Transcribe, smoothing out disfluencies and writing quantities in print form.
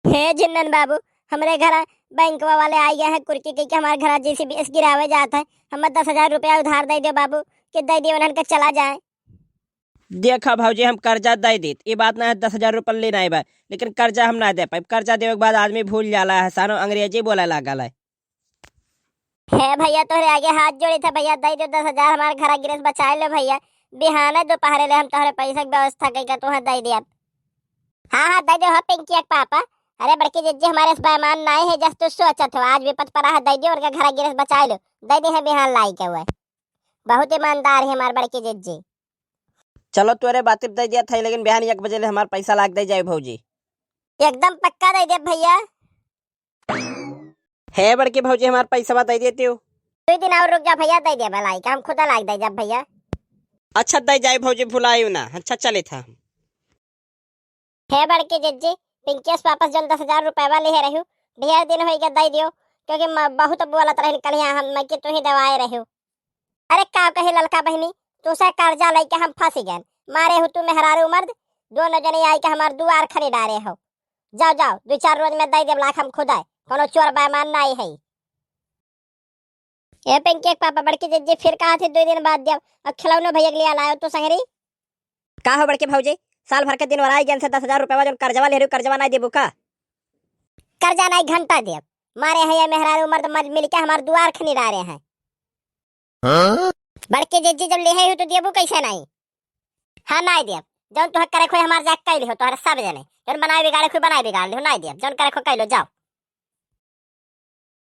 हे जिन्नन बाबू, हमारे घर बैंक वाले आ गए हैं कुर्की के हमारे घर JCB गिरावे जाता है। हमें 10,000 रुपया उधार दे दो बाबू, कि दे दियो उन्हन के चला जाए। देखा भाजी हम कर्जा दे देत, ये बात ना है 10,000 रुपया लेना है बा, लेकिन कर्जा हम ना दे पाए। कर्जा देवे के बाद आदमी भूल जाला है, सानो अंग्रेजी बोला लागल है। है भैया तोहरे आगे हाथ जोड़ी था भैया, दे दो 10,000, हमारे घर गिरस बचा लो भैया। बिहाने दोपहर ले हम तोहरे पैसा की व्यवस्था करके तुम्हें दे दिया। हाँ हाँ दे दो, हाँ पिंकी एक पापा। अरे बड़की जिज्जी हमारे से बेईमान नहीं है, जस तू सोचत हो। आज विपत पड़ा है, दे दियो और घर गिरस बचा लो। दे दे है बिहान लाई के हुए, बहुत ईमानदार है हमारे बड़की जिज्जी। चलो तोरे बातिब दे दिया था, लेकिन बिहान 1 बजे ले हमारा पैसा लाग दे जाए भौजी। एकदम पक्का दे दे भैया। है बड़के भौजी हमारा पैसा दे देती हो। 2 दिन और रुक जा भैया, दे दे भलाई का हम खुदा लाग दे जब भैया। अच्छा दे जाए भौजी, भुलायू ना। अच्छा चले था। है बड़की जिज्जी, पिंकेश वापस जन 10,000 रुपया ले रही ढेर दिन हो गया, दे दियो। क्योंकि बहुत बोलत रही कल हम मैं कि तू ही दवाए रही। अरे का कहे ललका बहनी, तू से कर्जा लेके हम फंस गए। मारे हो तू मेहरारू मर्द, दोनों जने आई के हमार दुआर खड़ी डारे हो। जाओ जाओ, 2-4 रोज में दे देव लाख हम खुदा, कोनो चोर बेईमान नहीं है। ए पिंकी पापा बड़की जिज्जी फिर कहा थे 2 दिन बाद देव, अब खिलौने भैया के लिए लायो तू संगरी। का हो बड़के भौजी, साल भर के दिन वराई गन से 10,000 रुपया जो कर्जवा ले रही, कर्जवा नहीं देबू का? कर्जा नहीं घंटा देव, मारे है मेहरारू मर्द मिल के हमार दुआर खनी डारे हैं। बड़की जिज्जी जब ले हो तो देबू कैसे नहीं? हाँ नहीं देव, जौन तुह करे खोई हमार जाके कैली हो तोहरे सब जने, जौन बनाए बिगाड़े खोई बनाए बिगाड़ ली हो, नहीं देव जौन करे खो कैलो जाओ।